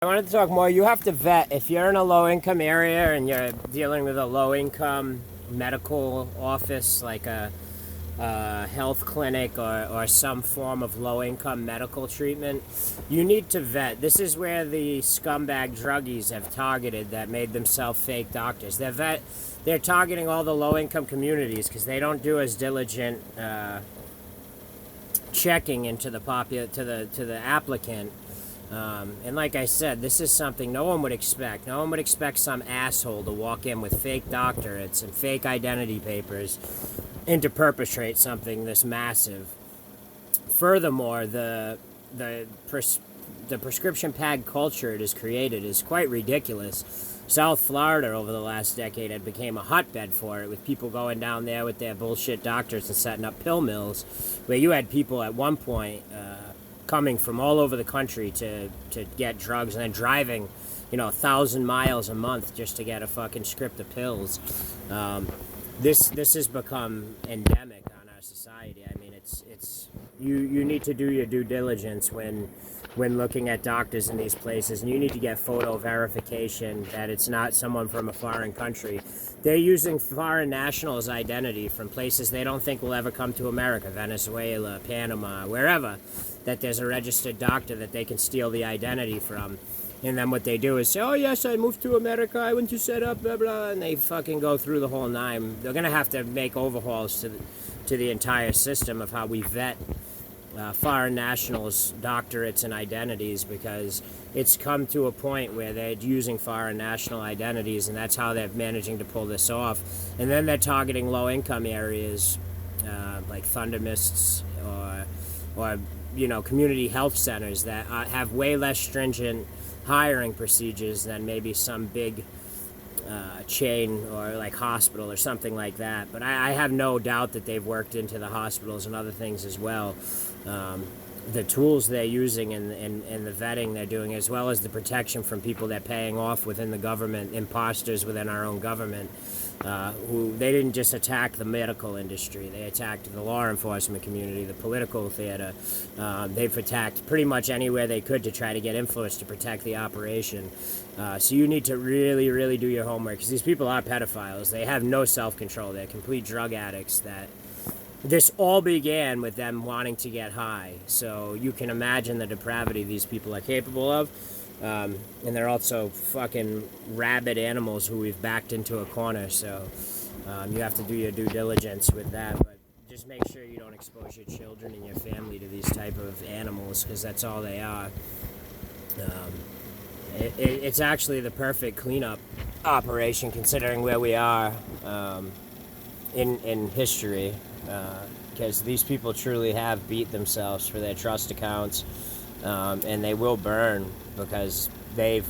I wanted to talk more. You have to vet. If you're in a low-income area and you're dealing with a low-income medical office, like a health clinic or some form of low-income medical treatment, you need to vet. This is where the scumbag druggies have targeted that made themselves fake doctors. They're targeting all the low-income communities because they don't do as diligent checking into the applicant. And like I said, this is something no one would expect. No one would expect some asshole to walk in with fake doctorates and fake identity papers and to perpetrate something this massive. Furthermore, the prescription pad culture it has created is quite ridiculous. South Florida over the last decade had become a hotbed for it, with people going down there with their bullshit doctors and setting up pill mills, where you had people at one point coming from all over the country to get drugs and then driving, 1,000 miles a month just to get a fucking script of pills. This has become endemic on our society. I mean, it's you need to do your due diligence when looking at doctors in these places, and you need to get photo verification that it's not someone from a foreign country. They're using foreign nationals' identity from places they don't think will ever come to America, Venezuela, Panama, wherever, that there's a registered doctor that they can steal the identity from. And then what they do is say, oh yes, I moved to America, I went to set up, blah, blah, and they fucking go through the whole nine. They're going to have to make overhauls to the entire system of how we vet foreign nationals' doctorates and identities, because it's come to a point where they're using foreign national identities, and that's how they're managing to pull this off. And then they're targeting low-income areas like Thundermists or community health centers that have way less stringent hiring procedures than maybe some big chain or like hospital or something like that. But I have no doubt that they've worked into the hospitals and other things as well. The tools they're using and the vetting they're doing, as well as the protection from people they're paying off within the government, imposters within our own government, who they didn't just attack the medical industry, they attacked the law enforcement community, the political theater. They've attacked pretty much anywhere they could to try to get influence to protect the operation. So you need to really, really do your homework, because these people are pedophiles. They have no self-control. They're complete drug addicts. That this all began with them wanting to get high. So you can imagine the depravity these people are capable of. And they're also fucking rabid animals who we've backed into a corner. So you have to do your due diligence with that. But just make sure you don't expose your children and your family to these type of animals, because that's all they are. It's actually the perfect cleanup operation, considering where we are in history. Because these people truly have beat themselves for their trust accounts, and they will burn, because they've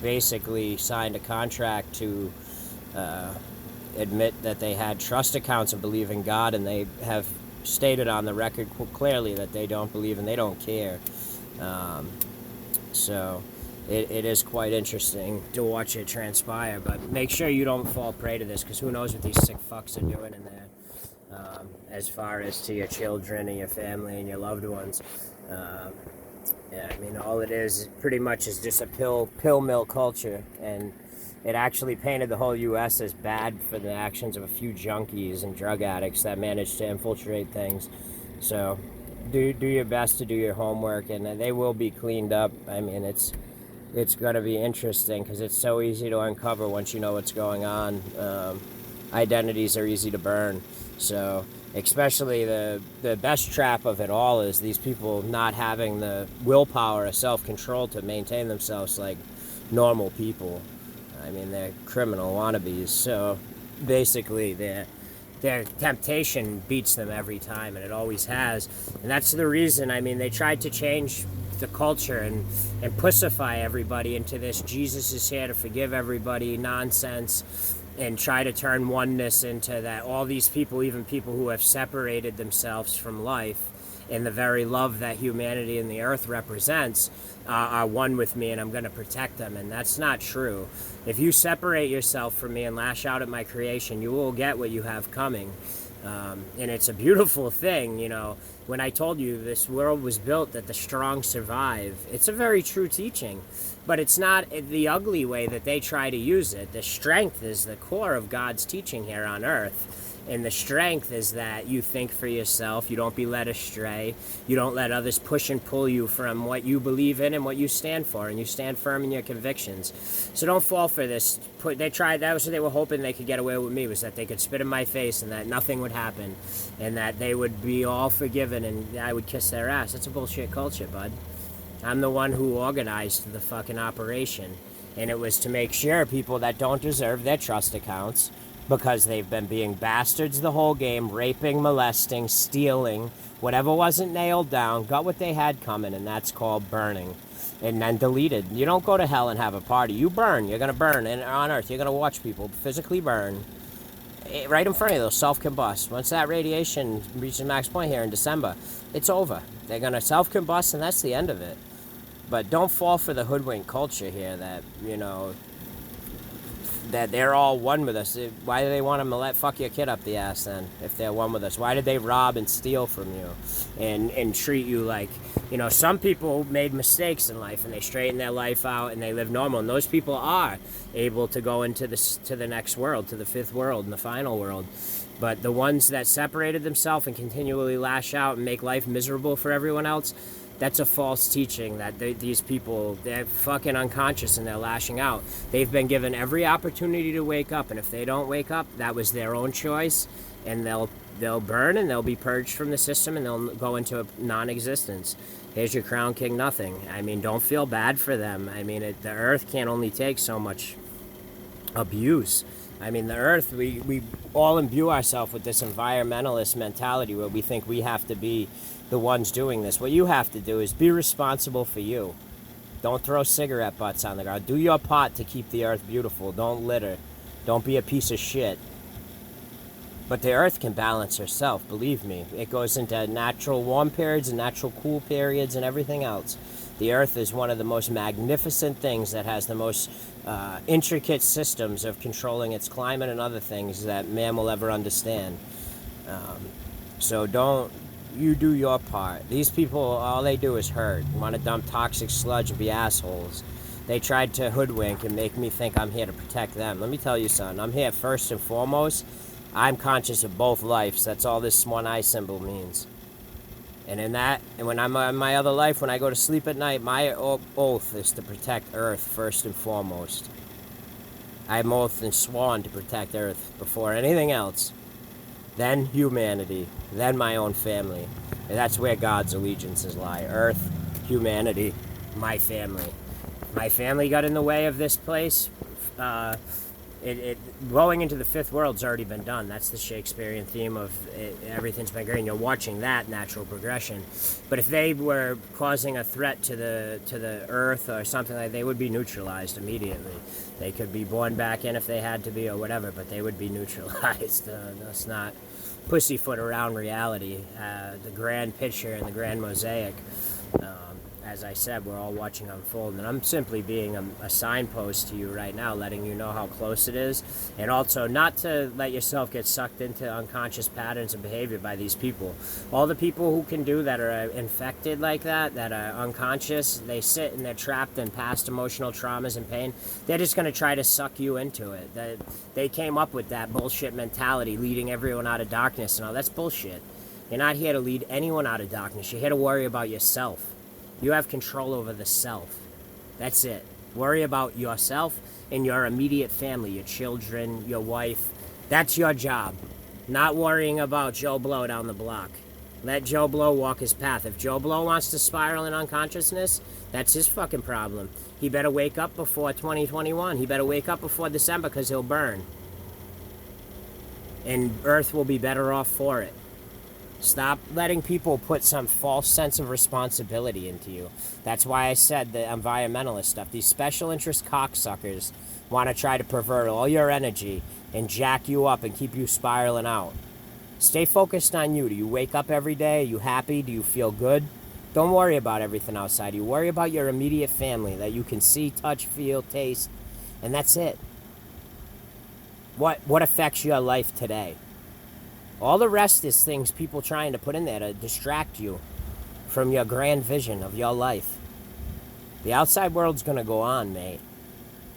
basically signed a contract to admit that they had trust accounts and believe in God, and they have stated on the record clearly that they don't believe and they don't care. So it is quite interesting to watch it transpire, but make sure you don't fall prey to this, because who knows what these sick fucks are doing in there. As far as to your children and your family and your loved ones. Yeah, I mean, all it is pretty much is just a pill mill culture, and it actually painted the whole U.S. as bad for the actions of a few junkies and drug addicts that managed to infiltrate things. So do your best to do your homework, and they will be cleaned up. I mean, it's going to be interesting, because it's so easy to uncover once you know what's going on. Identities are easy to burn. So especially the best trap of it all is these people not having the willpower or self-control to maintain themselves like normal people. I mean, they're criminal wannabes. So basically their temptation beats them every time, and it always has. And that's the reason, I mean, they tried to change the culture and pussify everybody into this Jesus is here to forgive everybody nonsense, and try to turn oneness into that all these people, even people who have separated themselves from life and the very love that humanity and the earth represents, are one with me, and I'm going to protect them. And that's not true. If you separate yourself from me and lash out at my creation, you will get what you have coming. And it's a beautiful thing, when I told you this world was built that the strong survive. It's a very true teaching, but it's not the ugly way that they try to use it. The strength is the core of God's teaching here on earth. And the strength is that you think for yourself, you don't be led astray, you don't let others push and pull you from what you believe in and what you stand for, and you stand firm in your convictions. So don't fall for this. That was what they were hoping they could get away with me, was that they could spit in my face and that nothing would happen, and that they would be all forgiven and I would kiss their ass. That's a bullshit culture, bud. I'm the one who organized the fucking operation, and it was to make sure people that don't deserve their trust accounts, because they've been being bastards the whole game, raping, molesting, stealing, whatever wasn't nailed down, got what they had coming, and that's called burning. And then deleted. You don't go to hell and have a party. You burn. You're going to burn. And on earth, you're going to watch people physically burn right in front of you. They'll self-combust. Once that radiation reaches max point here in December, it's over. They're going to self-combust, and that's the end of it. But don't fall for the hoodwink culture here that, that they're all one with us. Why do they want to fuck your kid up the ass then, if they're one with us? Why did they rob and steal from you and treat you like, some people made mistakes in life and they straighten their life out and they live normal, and those people are able to go into to the next world, to the fifth world and the final world. But the ones that separated themselves and continually lash out and make life miserable for everyone else, that's a false teaching that these people, they're fucking unconscious and they're lashing out. They've been given every opportunity to wake up, and if they don't wake up, that was their own choice, and they'll burn and they'll be purged from the system and they'll go into non-existence. Here's your crown king nothing. Don't feel bad for them. The earth can't only take so much abuse. The earth, we all imbue ourselves with this environmentalist mentality where we think we have to be the ones doing this. What you have to do is be responsible for you. Don't throw cigarette butts on the ground. Do your part to keep the earth beautiful. Don't litter. Don't be a piece of shit. But the earth can balance herself, believe me. It goes into natural warm periods and natural cool periods and everything else. The earth is one of the most magnificent things that has the most intricate systems of controlling its climate and other things that man will ever understand. So you do your part. These people, all they do is hurt. Want to dump toxic sludge and be assholes. They tried to hoodwink and make me think I'm here to protect them. Let me tell you something. I'm here first and foremost. I'm conscious of both lives. That's all this one eye symbol means. And when I'm in my other life, when I go to sleep at night, my oath is to protect Earth first and foremost. I'm oath and sworn to protect Earth before anything else. Then humanity. Then my own family. And that's where God's allegiances lie. Earth, humanity, my family. My family got in the way of this place. Going into the fifth world's already been done. That's the Shakespearean theme of it, everything's been great, and you're watching that natural progression. But if they were causing a threat to the earth or something like that, they would be neutralized immediately. They could be born back in if they had to be or whatever, but they would be neutralized. That's not pussyfoot around reality. The grand picture and the grand mosaic, as I said, we're all watching unfold, and I'm simply being a signpost to you right now, letting you know how close it is, and also not to let yourself get sucked into unconscious patterns of behavior by these people. All the people who can do that are infected like that are unconscious, they sit and they're trapped in past emotional traumas and pain. They're just going to try to suck you into it. They came up with that bullshit mentality, leading everyone out of darkness and all. That's bullshit. You're not here to lead anyone out of darkness. You're here to worry about yourself. You have control over the self. That's it. Worry about yourself and your immediate family, your children, your wife. That's your job. Not worrying about Joe Blow down the block. Let Joe Blow walk his path. If Joe Blow wants to spiral in unconsciousness, that's his fucking problem. He better wake up before 2021. He better wake up before December, because he'll burn. And Earth will be better off for it. Stop letting people put some false sense of responsibility into you. That's why I said the environmentalist stuff. These special interest cocksuckers want to try to pervert all your energy and jack you up and keep you spiraling out. Stay focused on you. Do you wake up every day? Are you happy? Do you feel good? Don't worry about everything outside you. Worry about your immediate family that you can see, touch, feel, taste, and that's it. What affects your life today? All the rest is things people trying to put in there to distract you from your grand vision of your life. The outside world's going to go on, mate,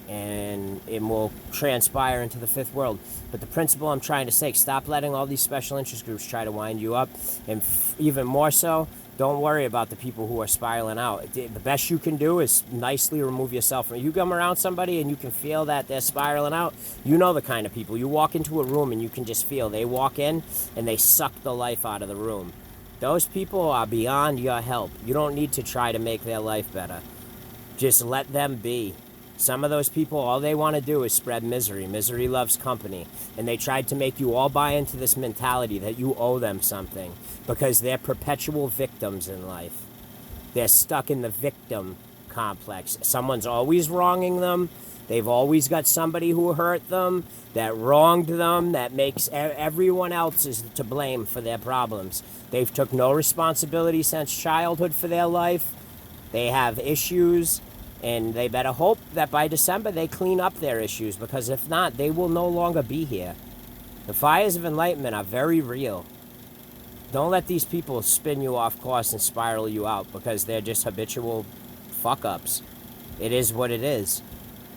and it will transpire into the fifth world. But the principle I'm trying to say, stop letting all these special interest groups try to wind you up, and even more so, don't worry about the people who are spiraling out. The best you can do is nicely remove yourself from it. You come around somebody and you can feel that they're spiraling out. You know the kind of people. You walk into a room and you can just feel they walk in and they suck the life out of the room. Those people are beyond your help. You don't need to try to make their life better. Just let them be. Some of those people, all they want to do is spread misery. Misery loves company. And they tried to make you all buy into this mentality that you owe them something because they're perpetual victims in life. They're stuck in the victim complex. Someone's always wronging them. They've always got somebody who hurt them, that wronged them, that makes everyone else is to blame for their problems. They've took no responsibility since childhood for their life. They have issues. And they better hope that by December they clean up their issues, because if not, they will no longer be here. The fires of enlightenment are very real. Don't let these people spin you off course and spiral you out, because they're just habitual fuck-ups. It is what it is.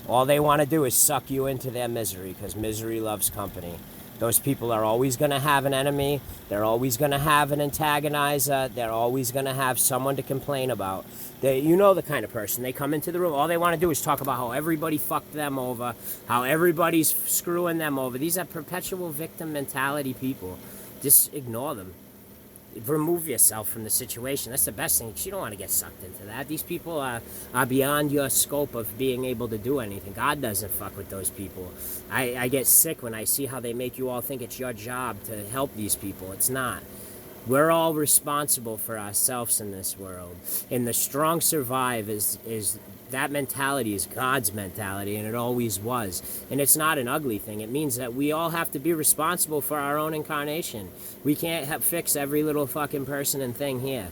All they want to do is suck you into their misery, because misery loves company. Those people are always going to have an enemy. They're always going to have an antagonizer. They're always going to have someone to complain about. You know the kind of person. They come into the room. All they want to do is talk about how everybody fucked them over, how everybody's screwing them over. These are perpetual victim mentality people. Just ignore them. Remove yourself from the situation. That's the best thing, because you don't want to get sucked into that. These people are beyond your scope of being able to do anything. God doesn't fuck with those people. I get sick when I see how they make you all think it's your job to help these people. It's not. We're all responsible for ourselves in this world. And the strong survive is that mentality is God's mentality, and it always was. And it's not an ugly thing. It means that we all have to be responsible for our own incarnation. We can't fix every little fucking person and thing here.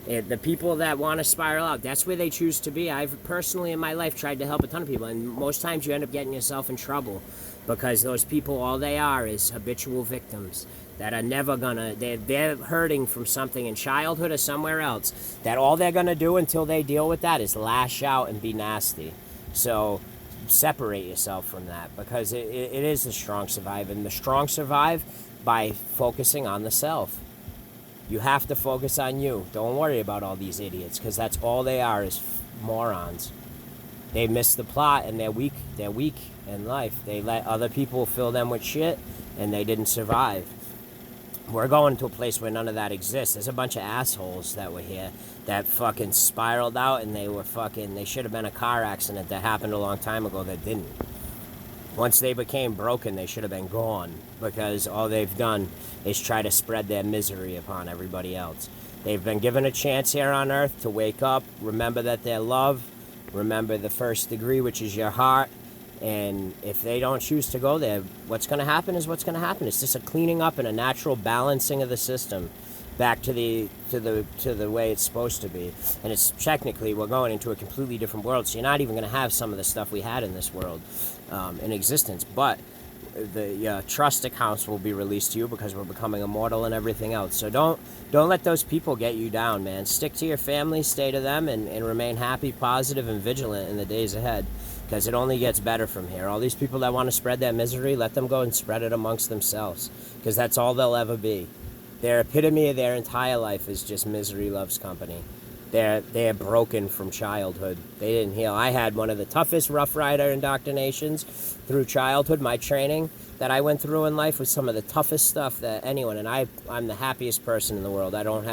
The people that want to spiral out, that's where they choose to be. I've personally in my life tried to help a ton of people, and most times you end up getting yourself in trouble, because those people, all they are is habitual victims that are never gonna, they're hurting from something in childhood or somewhere else, that all they're gonna do until they deal with that is lash out and be nasty. So separate yourself from that, because it is the strong survive, and the strong survive by focusing on the self. You have to focus on you. Don't worry about all these idiots, because that's all they are, is morons. They miss the plot, and they're weak in life. They let other people fill them with shit, and they didn't survive. We're going to a place where none of that exists. There's a bunch of assholes that were here that fucking spiraled out, and they should have been a car accident that happened a long time ago that didn't. Once they became broken, they should have been gone, because all they've done is try to spread their misery upon everybody else. They've been given a chance here on earth to wake up, remember that they're loved, remember the first degree, which is your heart. And if they don't choose to go there, what's going to happen is what's going to happen. It's just a cleaning up and a natural balancing of the system back to the way it's supposed to be. And it's technically, we're going into a completely different world, so you're not even going to have some of the stuff we had in this world in existence. But the trust accounts will be released to you, because we're becoming immortal and everything else. So don't let those people get you down, man. Stick to your family, stay to them, and remain happy, positive, and vigilant in the days ahead, because it only gets better from here. All these people that want to spread that misery, let them go and spread it amongst themselves, because that's all they'll ever be. Their epitome of their entire life is just misery loves company. They're broken from childhood. They didn't heal. I had one of the toughest Rough Rider indoctrinations through childhood. My training that I went through in life was some of the toughest stuff that anyone, and I'm the happiest person in the world. I don't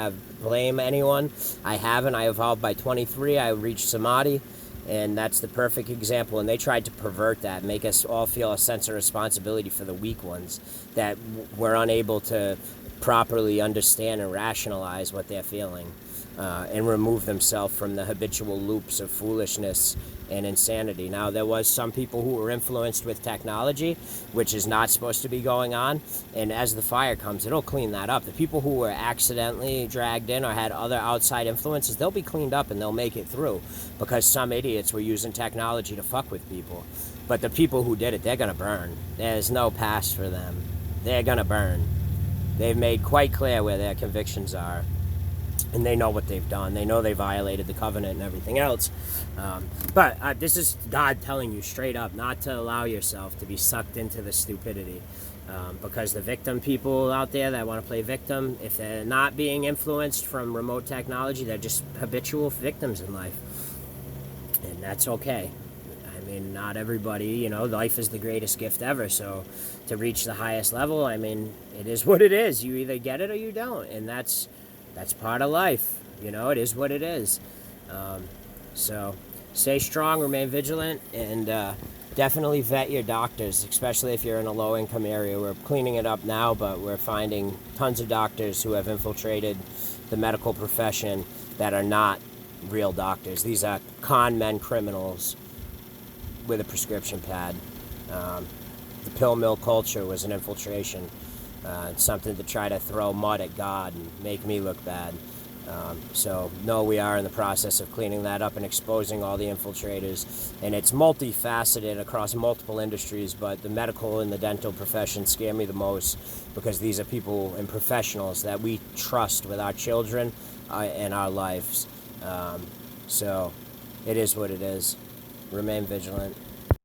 blame anyone. I haven't. I evolved by 23. I reached Samadhi. And that's the perfect example. And they tried to pervert that, make us all feel a sense of responsibility for the weak ones, that we're unable to properly understand and rationalize what they're feeling, and remove themselves from the habitual loops of foolishness and insanity. Now, there was some people who were influenced with technology, which is not supposed to be going on, and as the fire comes, it'll clean that up. The people who were accidentally dragged in or had other outside influences, they'll be cleaned up and they'll make it through, because some idiots were using technology to fuck with people. But the people who did it, they're gonna burn. There's no past for them. They're gonna burn. they've made quite clear where their convictions are. And they know what they've done. They know they violated the covenant and everything else. But this is God telling you straight up not to allow yourself to be sucked into the stupidity. Because the victim people out there that want to play victim, if they're not being influenced from remote technology, they're just habitual victims in life. And that's okay. I mean, not everybody, life is the greatest gift ever. So to reach the highest level, I mean, it is what it is. You either get it or you don't. And that's part of life. It is what it is. So stay strong, remain vigilant, and definitely vet your doctors, especially if you're in a low-income area. We're cleaning it up now, but we're finding tons of doctors who have infiltrated the medical profession that are not real doctors. These are con men criminals with a prescription pad. The pill mill culture was an infiltration. Something to try to throw mud at God and make me look bad. So we are in the process of cleaning that up and exposing all the infiltrators. And it's multifaceted across multiple industries, but the medical and the dental profession scare me the most because these are people and professionals that we trust with our children and our lives. So it is what it is. Remain vigilant.